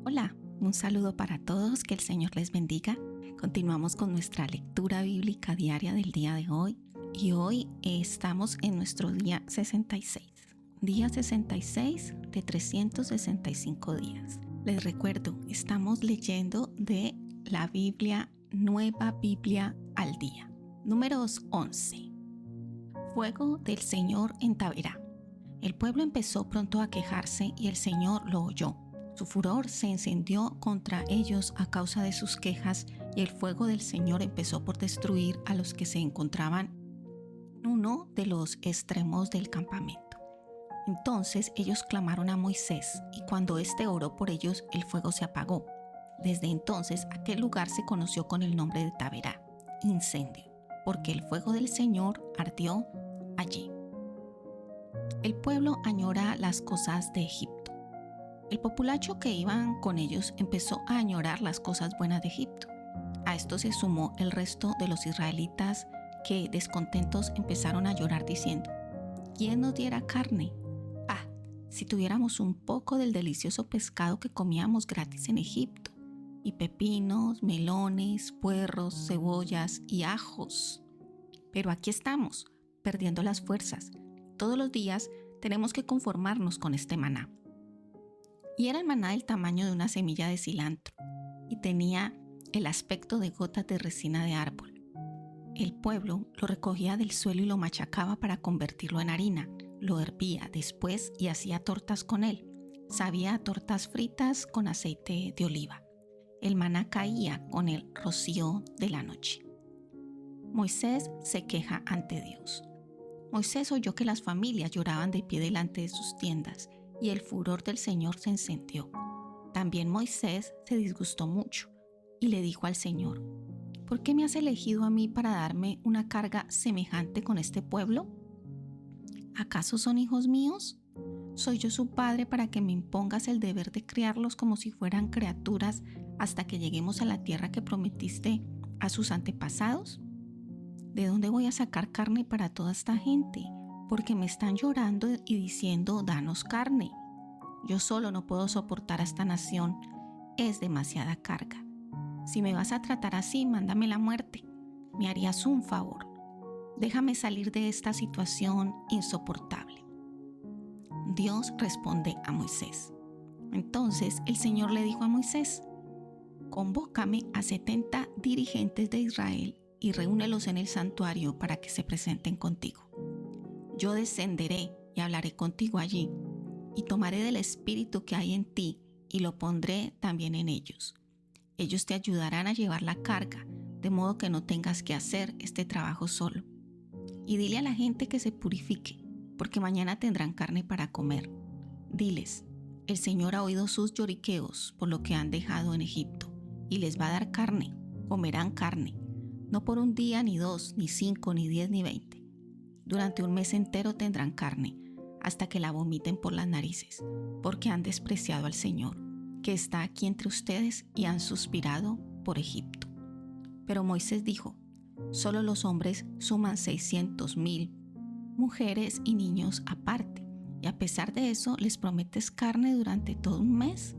Hola, un saludo para todos, que el Señor les bendiga. Continuamos con nuestra lectura bíblica diaria del día de hoy y hoy estamos en nuestro día 66. Día 66 de 365 días. Les recuerdo, estamos leyendo de la Biblia, Nueva Biblia al Día. Números 11. Fuego del Señor en Taberá. El pueblo empezó pronto a quejarse y el Señor lo oyó. Su furor se encendió contra ellos a causa de sus quejas y el fuego del Señor empezó por destruir a los que se encontraban en uno de los extremos del campamento. Entonces ellos clamaron a Moisés y cuando éste oró por ellos, el fuego se apagó. Desde entonces aquel lugar se conoció con el nombre de Taberá, incendio, porque el fuego del Señor ardió allí. El pueblo añora las cosas de Egipto. El populacho que iban con ellos empezó a añorar las cosas buenas de Egipto. A esto se sumó el resto de los israelitas que, descontentos, empezaron a llorar diciendo: ¿quién nos diera carne? Ah, si tuviéramos un poco del delicioso pescado que comíamos gratis en Egipto, y pepinos, melones, puerros, cebollas y ajos. Pero aquí estamos, perdiendo las fuerzas. Todos los días tenemos que conformarnos con este maná. Y era el maná del tamaño de una semilla de cilantro y tenía el aspecto de gotas de resina de árbol. El pueblo lo recogía del suelo y lo machacaba para convertirlo en harina, lo hervía después y hacía tortas con él. Sabía a tortas fritas con aceite de oliva. El maná caía con el rocío de la noche. Moisés se queja ante Dios. Moisés oyó que las familias lloraban de pie delante de sus tiendas y el furor del Señor se encendió. También Moisés se disgustó mucho y le dijo al Señor: ¿por qué me has elegido a mí para darme una carga semejante con este pueblo? ¿Acaso son hijos míos? ¿Soy yo su padre para que me impongas el deber de criarlos como si fueran criaturas hasta que lleguemos a la tierra que prometiste a sus antepasados? ¿De dónde voy a sacar carne para toda esta gente? Porque me están llorando y diciendo: danos carne. Yo solo no puedo soportar a esta nación, es demasiada carga. Si me vas a tratar así, mándame la muerte. Me harías un favor. Déjame salir de esta situación insoportable. Dios responde a Moisés. Entonces el Señor le dijo a Moisés: convócame a 70 dirigentes de Israel y reúnelos en el santuario para que se presenten contigo. Yo descenderé y hablaré contigo allí, y tomaré del espíritu que hay en ti y lo pondré también en ellos. Ellos te ayudarán a llevar la carga, de modo que no tengas que hacer este trabajo solo. Y dile a la gente que se purifique, porque mañana tendrán carne para comer. Diles: el Señor ha oído sus lloriqueos por lo que han dejado en Egipto, y les va a dar carne, comerán carne, no por un día, ni 2, ni 5, ni 10, ni 20. Durante un mes entero tendrán carne, hasta que la vomiten por las narices, porque han despreciado al Señor, que está aquí entre ustedes, y han suspirado por Egipto. Pero Moisés dijo: solo los hombres suman 600,000, mujeres y niños aparte, y a pesar de eso les prometes carne durante todo un mes.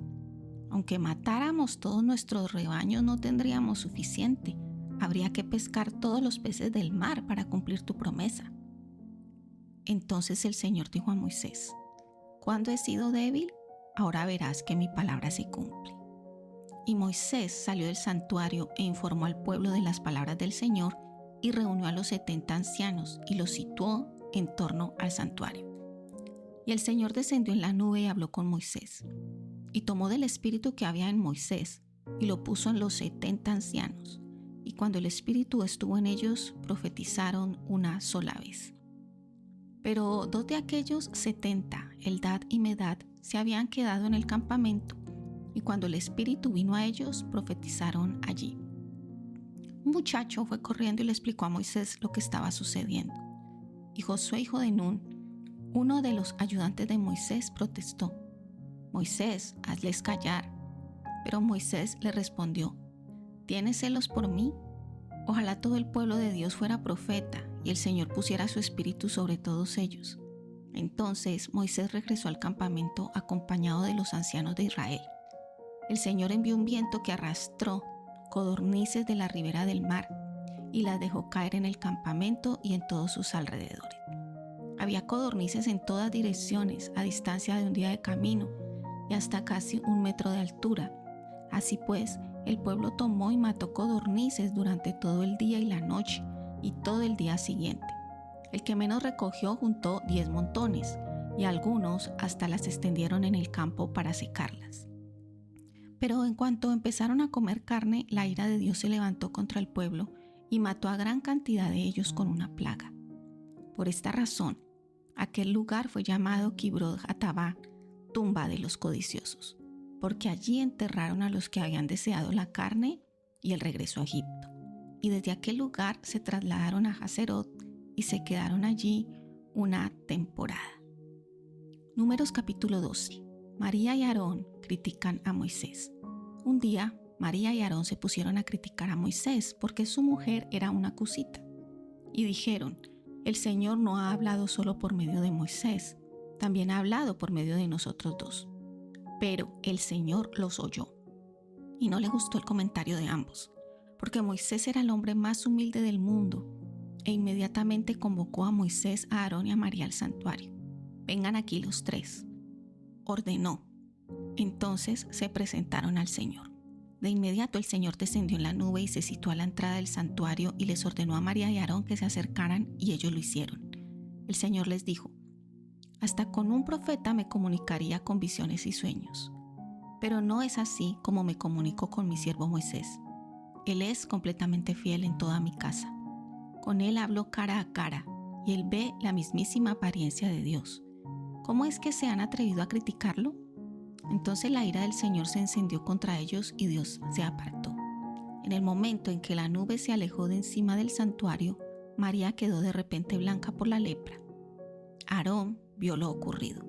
Aunque matáramos todos nuestros rebaños, no tendríamos suficiente. Habría que pescar todos los peces del mar para cumplir tu promesa. Entonces el Señor dijo a Moisés: ¿cuándo he sido débil? Ahora verás que mi palabra se cumple. Y Moisés salió del santuario e informó al pueblo de las palabras del Señor y reunió a los 70 ancianos y los situó en torno al santuario. Y el Señor descendió en la nube y habló con Moisés. Y tomó del espíritu que había en Moisés y lo puso en los 70 ancianos. Y cuando el espíritu estuvo en ellos, profetizaron una sola vez. Pero 2 de aquellos 70, Eldad y Medad, se habían quedado en el campamento, y cuando el espíritu vino a ellos, profetizaron allí. Un muchacho fue corriendo y le explicó a Moisés lo que estaba sucediendo. Y Josué, hijo de Nun, uno de los ayudantes de Moisés, protestó: Moisés, hazles callar. Pero Moisés le respondió: ¿tienes celos por mí? Ojalá todo el pueblo de Dios fuera profeta y el Señor pusiera su espíritu sobre todos ellos. Entonces Moisés regresó al campamento acompañado de los ancianos de Israel. El Señor envió un viento que arrastró codornices de la ribera del mar y las dejó caer en el campamento y en todos sus alrededores. Había codornices en todas direcciones, a distancia de un día de camino y hasta casi 1 metro de altura. Así pues, el pueblo tomó y mató codornices durante todo el día y la noche y todo el día siguiente. El que menos recogió juntó 10 montones y algunos hasta las extendieron en el campo para secarlas. Pero en cuanto empezaron a comer carne, la ira de Dios se levantó contra el pueblo y mató a gran cantidad de ellos con una plaga. Por esta razón, aquel lugar fue llamado Kibroth Hattaavah, tumba de los codiciosos, porque allí enterraron a los que habían deseado la carne y el regreso a Egipto. Y desde aquel lugar se trasladaron a Haserot y se quedaron allí una temporada. Números capítulo 12. María y Aarón critican a Moisés. Un día, María y Aarón se pusieron a criticar a Moisés porque su mujer era una cusita. Y dijeron: el Señor no ha hablado solo por medio de Moisés, también ha hablado por medio de nosotros dos. Pero el Señor los oyó. Y no le gustó el comentario de ambos, porque Moisés era el hombre más humilde del mundo, e inmediatamente convocó a Moisés, a Aarón y a María al santuario. Vengan aquí los tres, ordenó. Entonces se presentaron al Señor. De inmediato el Señor descendió en la nube y se situó a la entrada del santuario y les ordenó a María y a Aarón que se acercaran, y ellos lo hicieron. El Señor les dijo: hasta con un profeta me comunicaría con visiones y sueños, pero no es así como me comunicó con mi siervo Moisés. Él es completamente fiel en toda mi casa. Con él hablo cara a cara y él ve la mismísima apariencia de Dios. ¿Cómo es que se han atrevido a criticarlo? Entonces la ira del Señor se encendió contra ellos y Dios se apartó. En el momento en que la nube se alejó de encima del santuario, María quedó de repente blanca por la lepra. Aarón vio lo ocurrido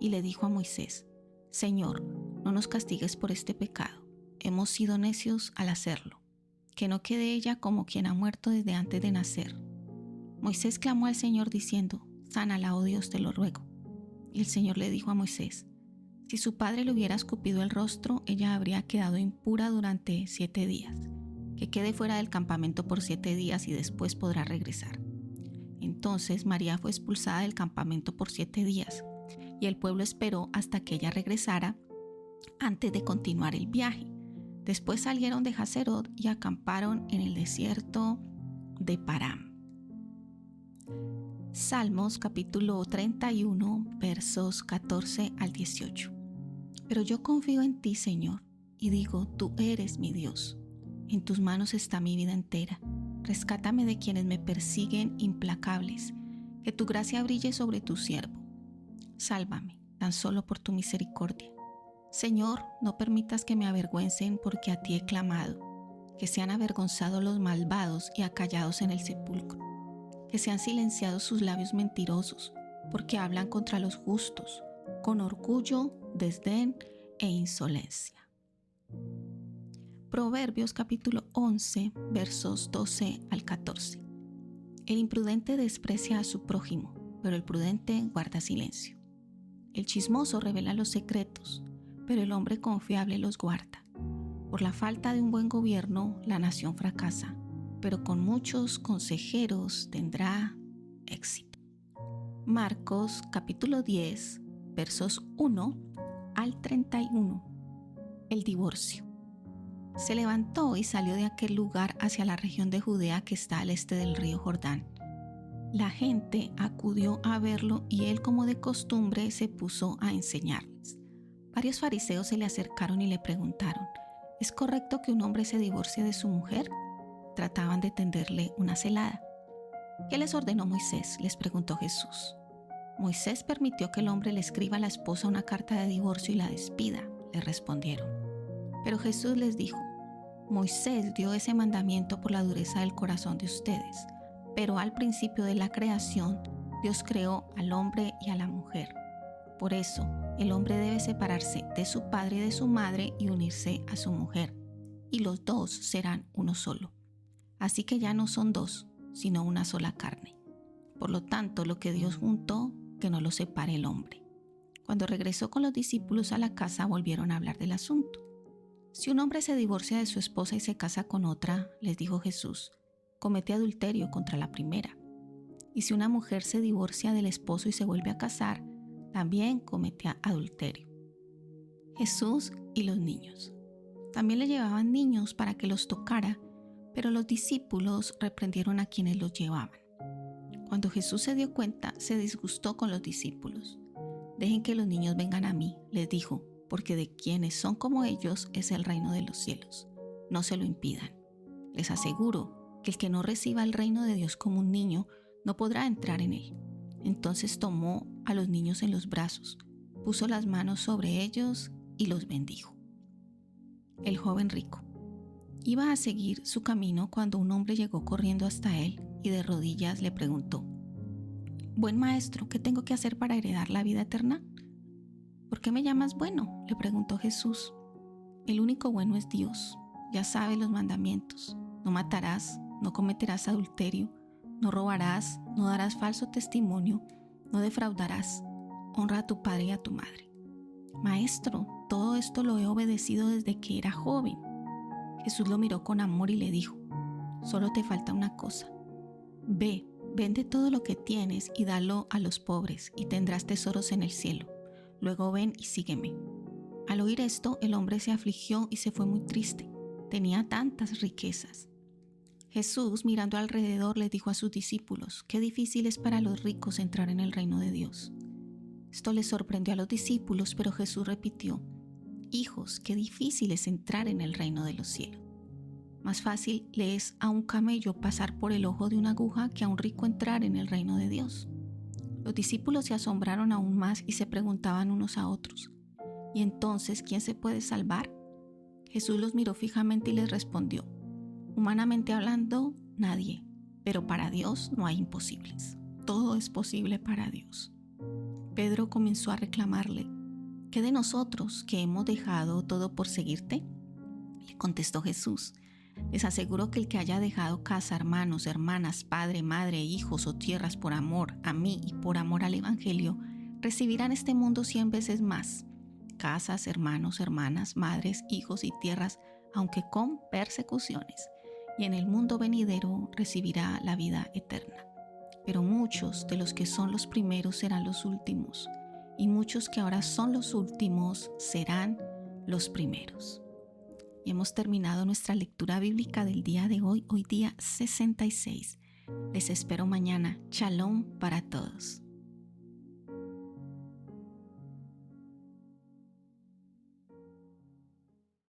y le dijo a Moisés: Señor, no nos castigues por este pecado. Hemos sido necios al hacerlo. Que no quede ella como quien ha muerto desde antes de nacer. Moisés clamó al Señor diciendo: sánala, oh Dios, te lo ruego. Y el Señor le dijo a Moisés: si su padre le hubiera escupido el rostro, ella habría quedado impura durante 7 días. Que quede fuera del campamento por 7 días y después podrá regresar. Entonces María fue expulsada del campamento por 7 días, y el pueblo esperó hasta que ella regresara antes de continuar el viaje. Después salieron de Haserot y acamparon en el desierto de Parán. Salmos capítulo 31, versos 14 al 18. Pero yo confío en ti, Señor, y digo: tú eres mi Dios. En tus manos está mi vida entera. Rescátame de quienes me persiguen implacables. Que tu gracia brille sobre tu siervo. Sálvame, tan solo por tu misericordia. Señor, no permitas que me avergüencen, porque a ti he clamado. Que sean avergonzados los malvados y acallados en el sepulcro. Que sean silenciados sus labios mentirosos, porque hablan contra los justos, con orgullo, desdén e insolencia. Proverbios capítulo 11, versos 12 al 14. El imprudente desprecia a su prójimo, pero el prudente guarda silencio. El chismoso revela los secretos, pero el hombre confiable los guarda. Por la falta de un buen gobierno, la nación fracasa, pero con muchos consejeros tendrá éxito. Marcos capítulo 10, versos 1 al 31. El divorcio. Se levantó y salió de aquel lugar hacia la región de Judea que está al este del río Jordán. La gente acudió a verlo y él, como de costumbre, se puso a enseñarles. Varios fariseos se le acercaron y le preguntaron: ¿es correcto que un hombre se divorcie de su mujer? Trataban de tenderle una celada. ¿Qué les ordenó Moisés?, les preguntó Jesús. Moisés permitió que el hombre le escriba a la esposa una carta de divorcio y la despida, le respondieron. Pero Jesús les dijo: Moisés dio ese mandamiento por la dureza del corazón de ustedes, pero al principio de la creación Dios creó al hombre y a la mujer. Por eso, el hombre debe separarse de su padre y de su madre y unirse a su mujer, y los dos serán uno solo. Así que ya no son dos, sino una sola carne. Por lo tanto, lo que Dios juntó, que no lo separe el hombre. Cuando regresó con los discípulos a la casa, volvieron a hablar del asunto. Si un hombre se divorcia de su esposa y se casa con otra, les dijo Jesús, comete adulterio contra la primera. Y si una mujer se divorcia del esposo y se vuelve a casar, también comete adulterio. Jesús y los niños. También le llevaban niños para que los tocara, pero los discípulos reprendieron a quienes los llevaban. Cuando Jesús se dio cuenta, se disgustó con los discípulos. Dejen que los niños vengan a mí, les dijo, porque de quienes son como ellos es el reino de los cielos. No se lo impidan. Les aseguro que el que no reciba el reino de Dios como un niño no podrá entrar en él. Entonces tomó a los niños en los brazos, puso las manos sobre ellos y los bendijo. El joven rico. Iba a seguir su camino cuando un hombre llegó corriendo hasta él y de rodillas le preguntó: «Buen maestro, ¿qué tengo que hacer para heredar la vida eterna?» «¿Por qué me llamas bueno?», le preguntó Jesús. «El único bueno es Dios. Ya sabes los mandamientos. No matarás, no cometerás adulterio, no robarás, no darás falso testimonio, no defraudarás. Honra a tu padre y a tu madre». «Maestro, todo esto lo he obedecido desde que era joven». Jesús lo miró con amor y le dijo: «Solo te falta una cosa. Ve, vende todo lo que tienes y dalo a los pobres y tendrás tesoros en el cielo. Luego ven y sígueme». Al oír esto, el hombre se afligió y se fue muy triste. Tenía tantas riquezas. Jesús, mirando alrededor, le dijo a sus discípulos: «Qué difícil es para los ricos entrar en el reino de Dios». Esto les sorprendió a los discípulos, pero Jesús repitió: «Hijos, qué difícil es entrar en el reino de los cielos. Más fácil le es a un camello pasar por el ojo de una aguja que a un rico entrar en el reino de Dios». Los discípulos se asombraron aún más y se preguntaban unos a otros: «¿Y entonces quién se puede salvar?». Jesús los miró fijamente y les respondió: «Humanamente hablando, nadie, pero para Dios no hay imposibles. Todo es posible para Dios». Pedro comenzó a reclamarle: «¿Qué de nosotros, que hemos dejado todo por seguirte?». Le contestó Jesús: «Les aseguro que el que haya dejado casa, hermanos, hermanas, padre, madre, hijos o tierras por amor a mí y por amor al Evangelio, recibirá en este mundo 100 veces más. Casas, hermanos, hermanas, madres, hijos y tierras, aunque con persecuciones. Y en el mundo venidero recibirá la vida eterna. Pero muchos de los que son los primeros serán los últimos, y muchos que ahora son los últimos serán los primeros». Y hemos terminado nuestra lectura bíblica del día de hoy día 66. Les espero mañana. Shalom para todos.